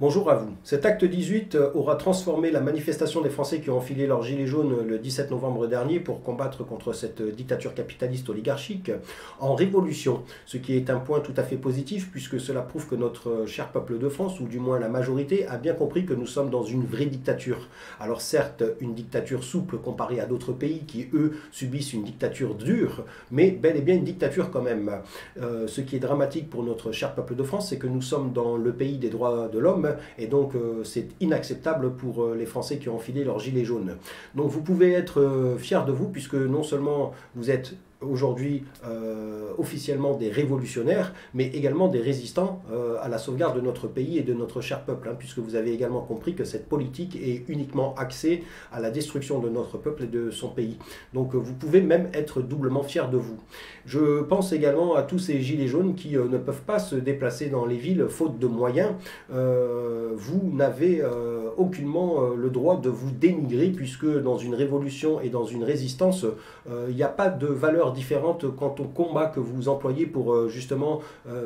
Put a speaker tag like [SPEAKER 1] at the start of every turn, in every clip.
[SPEAKER 1] Bonjour à vous. Cet acte 18 aura transformé la manifestation des Français qui ont enfilé leur gilet jaune le 17 novembre dernier pour combattre contre cette dictature capitaliste oligarchique en révolution, ce qui est un point tout à fait positif puisque cela prouve que notre cher peuple de France, ou du moins la majorité, a bien compris que nous sommes dans une vraie dictature. Alors certes, une dictature souple comparée à d'autres pays qui, eux, subissent une dictature dure, mais bel et bien une dictature quand même. Ce qui est dramatique pour notre cher peuple de France, c'est que nous sommes dans le pays des droits de l'homme, et donc c'est inacceptable pour les Français qui ont enfilé leur gilet jaune. Donc vous pouvez être fiers de vous puisque non seulement vous êtes aujourd'hui officiellement des révolutionnaires, mais également des résistants à la sauvegarde de notre pays et de notre cher peuple, puisque vous avez également compris que cette politique est uniquement axée à la destruction de notre peuple et de son pays. Donc vous pouvez même être doublement fiers de vous. Je pense également à tous ces gilets jaunes qui ne peuvent pas se déplacer dans les villes faute de moyens. Vous n'avez aucunement le droit de vous dénigrer, puisque dans une révolution et dans une résistance, il n'y a pas de valeur différente quant au combat que vous employez pour justement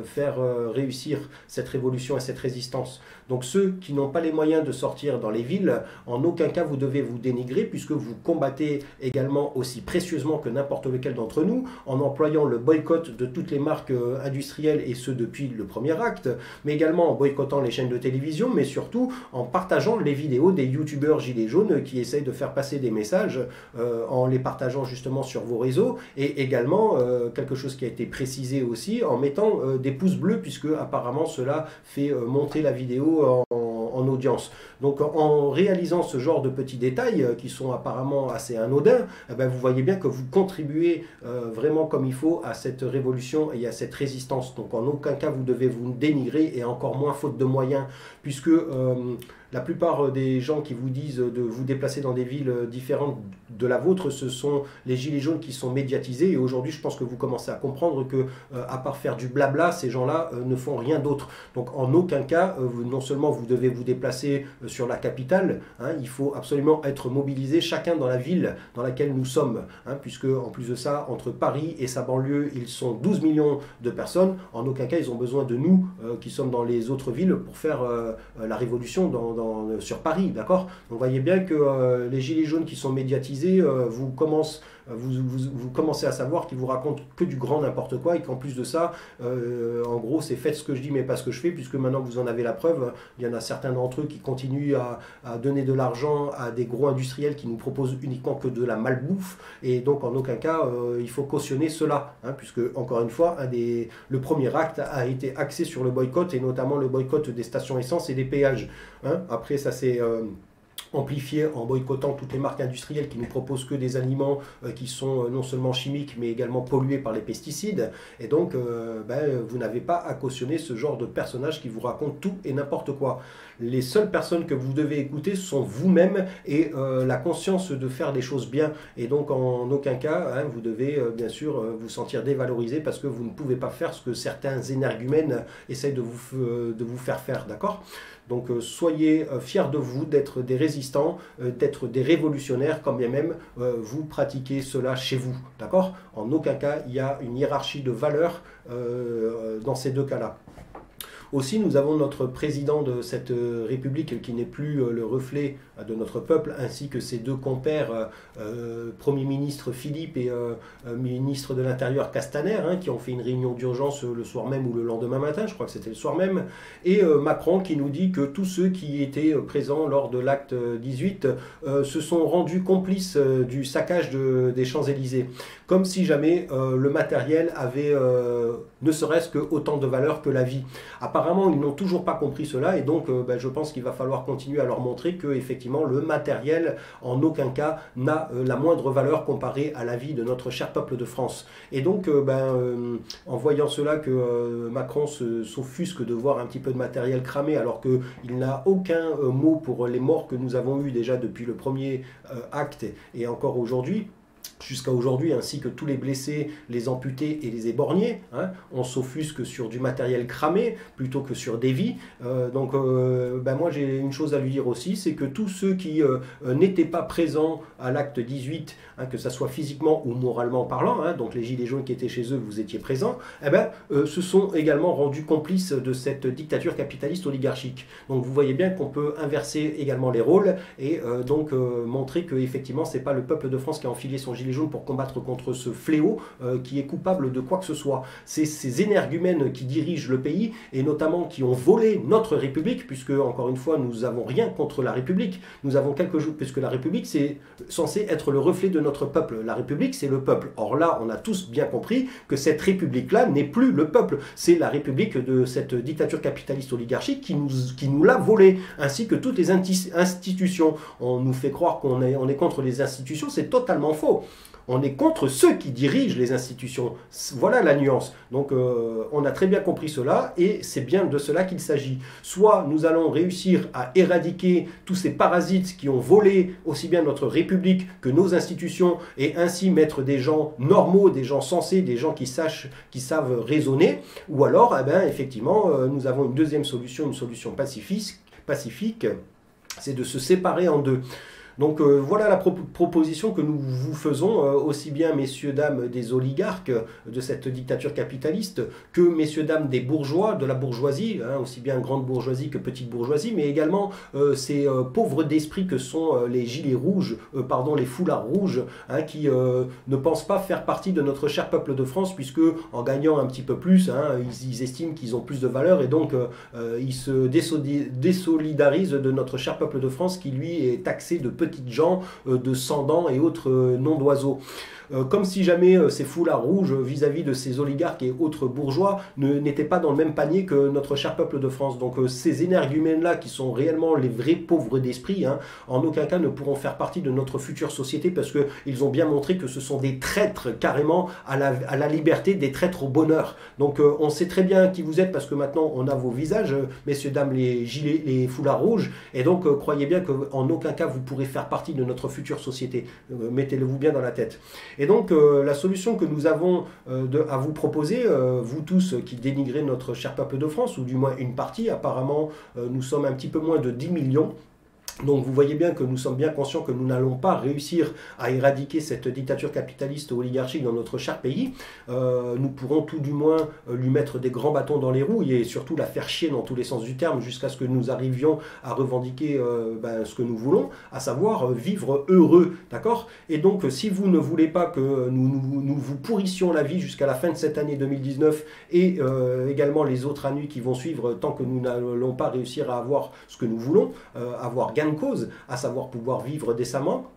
[SPEAKER 1] faire réussir cette révolution et cette résistance. Donc ceux qui n'ont pas les moyens de sortir dans les villes, en aucun cas vous devez vous dénigrer, puisque vous combattez également aussi précieusement que n'importe lequel d'entre nous, en employant le boycott de toutes les marques industrielles, et ce depuis le premier acte, mais également en boycottant les chaînes de télévision, mais surtout en partageant les vidéos des youtubeurs gilets jaunes qui essayent de faire passer des messages en les partageant justement sur vos réseaux, et également quelque chose qui a été précisé aussi en mettant des pouces bleus, puisque apparemment cela fait monter la vidéo en audience. Donc en réalisant ce genre de petits détails qui sont apparemment assez anodins, vous voyez bien que vous contribuez vraiment comme il faut à cette révolution et à cette résistance. Donc en aucun cas vous devez vous dénigrer, et encore moins faute de moyens, puisque la plupart des gens qui vous disent de vous déplacer dans des villes différentes de la vôtre, ce sont les gilets jaunes qui sont médiatisés. Et aujourd'hui, je pense que vous commencez à comprendre que, à part faire du blabla, ces gens-là ne font rien d'autre. Donc, en aucun cas, non seulement vous devez vous déplacer sur la capitale, il faut absolument être mobilisé chacun dans la ville dans laquelle nous sommes, puisque en plus de ça, entre Paris et sa banlieue, ils sont 12 millions de personnes. En aucun cas, ils ont besoin de nous qui sommes dans les autres villes pour faire la révolution sur Paris, d'accord? Donc vous voyez bien que les gilets jaunes qui sont médiatisés, vous commencez à savoir qu'ils vous racontent que du grand n'importe quoi, et qu'en plus de ça, en gros, c'est faites ce que je dis mais pas ce que je fais, puisque maintenant vous en avez la preuve. Il y en a certains d'entre eux qui continuent à donner de l'argent à des gros industriels qui nous proposent uniquement que de la malbouffe, et donc en aucun cas il faut cautionner cela, puisque encore une fois, le premier acte a été axé sur le boycott, et notamment le boycott des stations essence et des péages. Après, ça c'est amplifié en boycottant toutes les marques industrielles qui nous proposent que des aliments qui sont non seulement chimiques mais également pollués par les pesticides, et donc vous n'avez pas à cautionner ce genre de personnages qui vous racontent tout et n'importe quoi. Les seules personnes que vous devez écouter sont vous-même et la conscience de faire les choses bien, et donc en aucun cas vous devez bien sûr vous sentir dévalorisé parce que vous ne pouvez pas faire ce que certains énergumènes essayent de vous faire faire, d'accord? Donc soyez fiers de vous, d'être des résistants, d'être des révolutionnaires, quand bien même vous pratiquez cela chez vous, d'accord? En aucun cas il y a une hiérarchie de valeurs dans ces deux cas-là. Aussi, nous avons notre président de cette République qui n'est plus le reflet de notre peuple, ainsi que ses deux compères, Premier ministre Philippe et ministre de l'Intérieur Castaner, qui ont fait une réunion d'urgence le soir même ou le lendemain matin, je crois que c'était le soir même, et Macron qui nous dit que tous ceux qui étaient présents lors de l'acte 18 se sont rendus complices du saccage des Champs-Élysées, comme si jamais le matériel avait ne serait-ce que autant de valeur que la vie. Apparemment, ils n'ont toujours pas compris cela, et donc je pense qu'il va falloir continuer à leur montrer que effectivement le matériel en aucun cas n'a la moindre valeur comparée à la vie de notre cher peuple de France. Et donc en voyant cela, que Macron s'offusque de voir un petit peu de matériel cramé alors qu'il n'a aucun mot pour les morts que nous avons eus déjà depuis le premier acte et encore aujourd'hui, jusqu'à aujourd'hui, ainsi que tous les blessés, les amputés et les éborgnés. Hein. On s'offusque sur du matériel cramé plutôt que sur des vies. Moi j'ai une chose à lui dire aussi, c'est que tous ceux qui n'étaient pas présents à l'acte 18, hein, que ce soit physiquement ou moralement parlant, hein, donc les gilets jaunes qui étaient chez eux, vous étiez présents, se sont également rendus complices de cette dictature capitaliste oligarchique. Donc vous voyez bien qu'on peut inverser également les rôles et montrer que effectivement c'est pas le peuple de France qui a enfilé son gilet jaune pour combattre contre ce fléau qui est coupable de quoi que ce soit. C'est ces énergumènes qui dirigent le pays et notamment qui ont volé notre République, puisque encore une fois nous n'avons rien contre la République, nous avons quelque chose, puisque la République c'est censé être le reflet de notre peuple. La République c'est le peuple. Or là on a tous bien compris que cette République-là n'est plus le peuple, c'est la République de cette dictature capitaliste oligarchique qui nous l'a volé, ainsi que toutes les institutions. On nous fait croire qu'on est contre les institutions, c'est totalement faux. On est contre ceux qui dirigent les institutions. Voilà la nuance. Donc on a très bien compris cela et c'est bien de cela qu'il s'agit. Soit nous allons réussir à éradiquer tous ces parasites qui ont volé aussi bien notre République que nos institutions et ainsi mettre des gens normaux, des gens sensés, des gens qui savent raisonner. Ou alors, effectivement, nous avons une deuxième solution, une solution pacifique, c'est de se séparer en deux. Donc voilà la proposition que nous vous faisons, aussi bien messieurs, dames des oligarques de cette dictature capitaliste, que messieurs, dames des bourgeois, de la bourgeoisie, hein, aussi bien grande bourgeoisie que petite bourgeoisie, mais également ces pauvres d'esprit que sont les gilets rouges, les foulards rouges, hein, qui ne pensent pas faire partie de notre cher peuple de France, puisque en gagnant un petit peu plus, hein, ils estiment qu'ils ont plus de valeur, et donc ils se désolidarisent de notre cher peuple de France, qui lui est taxé de petites gens, de sans-dents et autres noms d'oiseaux. Comme si jamais ces foulards rouges vis-à-vis de ces oligarques et autres bourgeois n'étaient pas dans le même panier que notre cher peuple de France. Donc ces énergumènes-là, qui sont réellement les vrais pauvres d'esprit, hein, en aucun cas ne pourront faire partie de notre future société, parce qu'ils ont bien montré que ce sont des traîtres carrément à la liberté, des traîtres au bonheur. Donc on sait très bien qui vous êtes, parce que maintenant on a vos visages, messieurs, dames, les foulards rouges, et donc croyez bien qu'en aucun cas vous pourrez faire partie de notre future société. Mettez-le-vous bien dans la tête. Et donc la solution que nous avons à vous proposer, vous tous qui dénigrez notre cher peuple de France, ou du moins une partie, apparemment nous sommes un petit peu moins de 10 millions. Donc vous voyez bien que nous sommes bien conscients que nous n'allons pas réussir à éradiquer cette dictature capitaliste oligarchique dans notre cher pays. Nous pourrons tout du moins lui mettre des grands bâtons dans les roues et surtout la faire chier dans tous les sens du terme, jusqu'à ce que nous arrivions à revendiquer ce que nous voulons, à savoir vivre heureux, d'accord? Et donc si vous ne voulez pas que nous vous pourrissions la vie jusqu'à la fin de cette année 2019 et également les autres années qui vont suivre, tant que nous n'allons pas réussir à avoir ce que nous voulons, avoir gain de cause, à savoir pouvoir vivre décemment,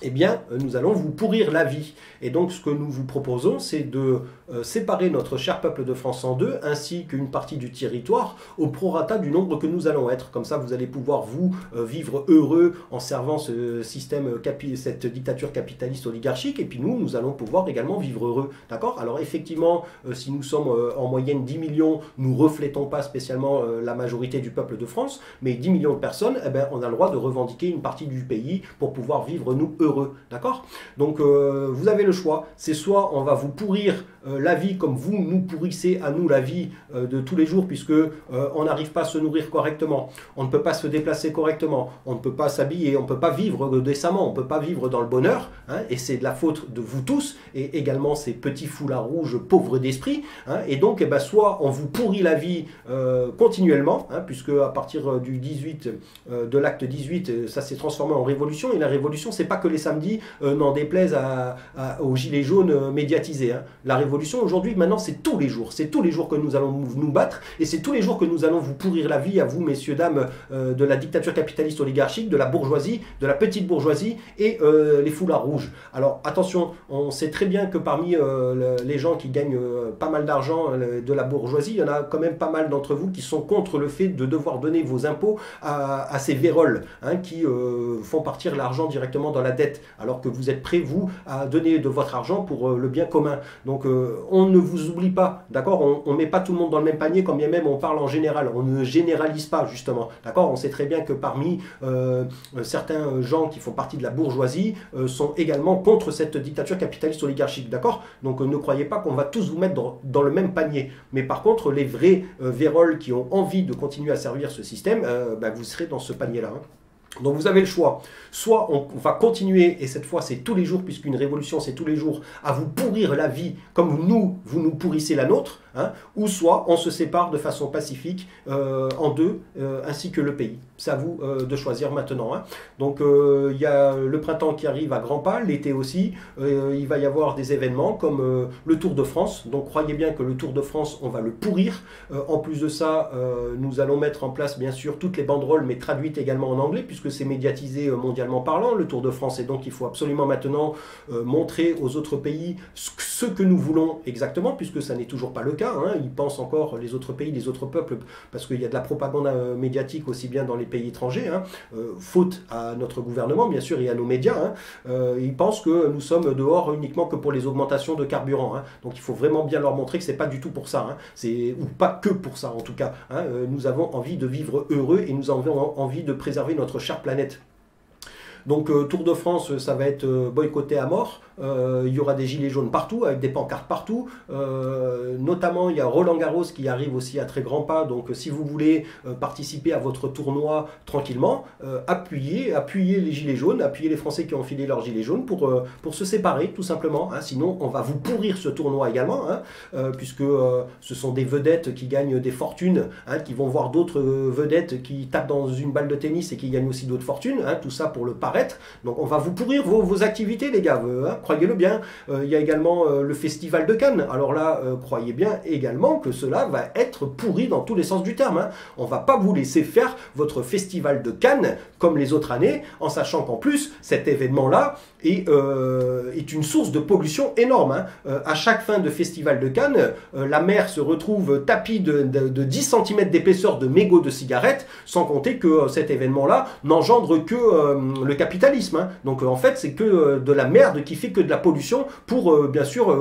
[SPEAKER 1] eh bien, nous allons vous pourrir la vie. Et donc, ce que nous vous proposons, c'est de séparer notre cher peuple de France en deux, ainsi qu'une partie du territoire, au prorata du nombre que nous allons être. Comme ça, vous allez pouvoir, vous, vivre heureux en servant ce système, cette dictature capitaliste oligarchique, et puis nous allons pouvoir également vivre heureux. D'accord? Alors, effectivement, si nous sommes en moyenne 10 millions, nous ne reflétons pas spécialement la majorité du peuple de France, mais 10 millions de personnes, eh bien, on a le droit de revendiquer une partie du pays pour pouvoir vivre, nous, heureux, d'accord? Donc vous avez le choix, c'est soit on va vous pourrir la vie comme vous nous pourrissez à nous la vie de tous les jours, puisque on n'arrive pas à se nourrir correctement, on ne peut pas se déplacer correctement, on ne peut pas s'habiller, on ne peut pas vivre décemment, on ne peut pas vivre dans le bonheur, hein, et c'est de la faute de vous tous, et également ces petits foulards rouges pauvres d'esprit, hein, et donc soit on vous pourrit la vie continuellement, hein, puisque à partir du 18, de l'acte 18, ça s'est transformé en révolution, et la révolution c'est pas que les samedis, n'en déplaise aux gilets jaunes médiatisés, hein. La révolution aujourd'hui, maintenant, c'est tous les jours que nous allons nous battre, et c'est tous les jours que nous allons vous pourrir la vie à vous, messieurs, dames, de la dictature capitaliste oligarchique, de la bourgeoisie, de la petite bourgeoisie et les foulards rouges. Alors attention, on sait très bien que parmi les gens qui gagnent pas mal d'argent de la bourgeoisie, il y en a quand même pas mal d'entre vous qui sont contre le fait de devoir donner vos impôts à ces véroles, hein, qui font partir l'argent directement dans la dette dettes, alors que vous êtes prêts, vous, à donner de votre argent pour le bien commun. Donc on ne vous oublie pas, d'accord? On ne met pas tout le monde dans le même panier, quand bien même on parle en général. On ne généralise pas, justement, d'accord? On sait très bien que parmi certains gens qui font partie de la bourgeoisie sont également contre cette dictature capitaliste oligarchique, d'accord? Donc ne croyez pas qu'on va tous vous mettre dans le même panier. Mais par contre, les vrais véroles qui ont envie de continuer à servir ce système, vous serez dans ce panier-là. Hein. Donc vous avez le choix, soit on va continuer, et cette fois c'est tous les jours, puisqu'une révolution c'est tous les jours, à vous pourrir la vie comme nous, vous nous pourrissez la nôtre, hein, ou soit on se sépare de façon pacifique en deux, ainsi que le pays. C'est à vous de choisir maintenant. Hein. Donc il y a le printemps qui arrive à grands pas, l'été aussi, il va y avoir des événements comme le Tour de France, donc croyez bien que le Tour de France, on va le pourrir. En plus de ça, nous allons mettre en place bien sûr toutes les banderoles, mais traduites également en anglais, puisque c'est médiatisé mondialement parlant, le Tour de France, et donc il faut absolument maintenant montrer aux autres pays ce que nous voulons exactement, puisque ça n'est toujours pas le cas. Hein. Ils pensent encore, les autres pays, les autres peuples, parce qu'il y a de la propagande médiatique aussi bien dans les pays étrangers, hein, faute à notre gouvernement bien sûr et à nos médias, hein, ils pensent que nous sommes dehors uniquement que pour les augmentations de carburant. Hein. Donc il faut vraiment bien leur montrer que c'est pas du tout pour ça, hein. Ou pas que pour ça en tout cas. Hein. Nous avons envie de vivre heureux et nous avons envie de préserver notre chère planète. Donc Tour de France, ça va être boycotté à mort. Il y aura des gilets jaunes partout, avec des pancartes partout. Notamment, il y a Roland Garros qui arrive aussi à très grands pas. Donc si vous voulez participer à votre tournoi tranquillement, appuyez les gilets jaunes, appuyez les Français qui ont enfilé leurs gilets jaunes pour se séparer, tout simplement. Hein. Sinon, on va vous pourrir ce tournoi également, hein, puisque ce sont des vedettes qui gagnent des fortunes, hein, qui vont voir d'autres vedettes qui tapent dans une balle de tennis et qui gagnent aussi d'autres fortunes. Hein, tout ça pour le paraître. Donc on va vous pourrir vos activités, les gars, hein, croyez-le bien. Il y a également le festival de Cannes. Alors là, croyez bien également que cela va être pourri dans tous les sens du terme. Hein. On ne va pas vous laisser faire votre festival de Cannes comme les autres années, en sachant qu'en plus, cet événement-là est une source de pollution énorme. Hein. À chaque fin de festival de Cannes, la mer se retrouve tapie de 10 cm d'épaisseur de mégots de cigarettes, sans compter que cet événement-là n'engendre que le capitalisme. Hein. Donc en fait, c'est que de la merde qui fait que de la pollution pour bien sûr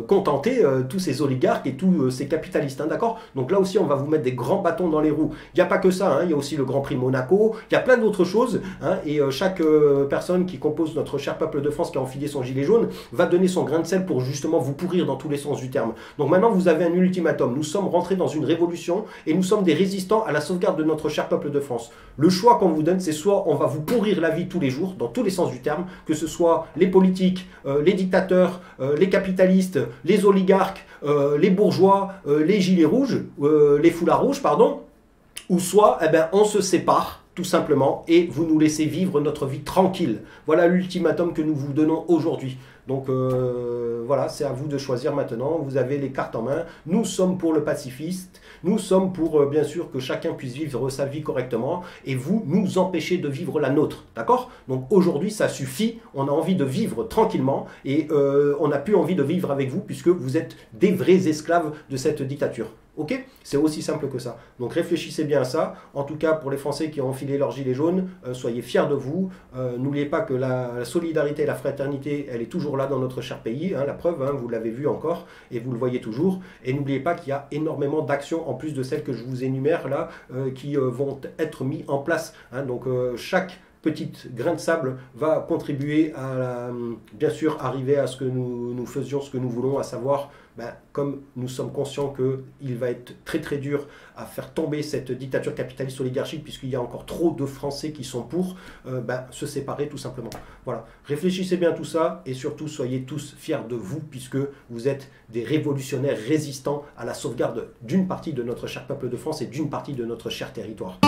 [SPEAKER 1] contenter tous ces oligarques et tous ces capitalistes. Hein, d'accord? Donc là aussi, on va vous mettre des grands bâtons dans les roues. Il n'y a pas que ça, hein, il y a aussi le Grand Prix Monaco, il y a plein d'autres choses. Hein, et chaque personne qui compose notre cher peuple de France qui a enfilé son gilet jaune va donner son grain de sel pour justement vous pourrir dans tous les sens du terme. Donc maintenant, vous avez un ultimatum. Nous sommes rentrés dans une révolution et nous sommes des résistants à la sauvegarde de notre cher peuple de France. Le choix qu'on vous donne, c'est soit on va vous pourrir la vie tous les jours, dans tous les sens du terme, que ce soit les politiques, les dictateurs, les capitalistes, les oligarques, les bourgeois, les gilets rouges, les foulards rouges, pardon, ou soit on se sépare tout simplement et vous nous laissez vivre notre vie tranquille. Voilà l'ultimatum que nous vous donnons aujourd'hui. Donc voilà, c'est à vous de choisir maintenant. Vous avez les cartes en main. Nous sommes pour le pacifiste. Nous sommes pour, bien sûr, que chacun puisse vivre sa vie correctement. Et vous, nous empêchez de vivre la nôtre. D'accord? Donc aujourd'hui, ça suffit. On a envie de vivre tranquillement. Et on n'a plus envie de vivre avec vous puisque vous êtes des vrais esclaves de cette dictature. Ok? C'est aussi simple que ça. Donc réfléchissez bien à ça. En tout cas, pour les Français qui ont enfilé leur gilet jaune, soyez fiers de vous. N'oubliez pas que la solidarité et la fraternité, elle est toujours là dans notre cher pays. Hein, la preuve, hein, vous l'avez vu encore et vous le voyez toujours. Et n'oubliez pas qu'il y a énormément d'actions en plus de celles que je vous énumère là qui vont être mises en place. Hein, donc chaque petite grain de sable va contribuer à, bien sûr, arriver à ce que nous faisions ce que nous voulons, à savoir, comme nous sommes conscients qu'il va être très très dur à faire tomber cette dictature capitaliste oligarchique, puisqu'il y a encore trop de Français qui sont pour, se séparer tout simplement. Voilà, réfléchissez bien à tout ça, et surtout soyez tous fiers de vous, puisque vous êtes des révolutionnaires résistants à la sauvegarde d'une partie de notre cher peuple de France et d'une partie de notre cher territoire.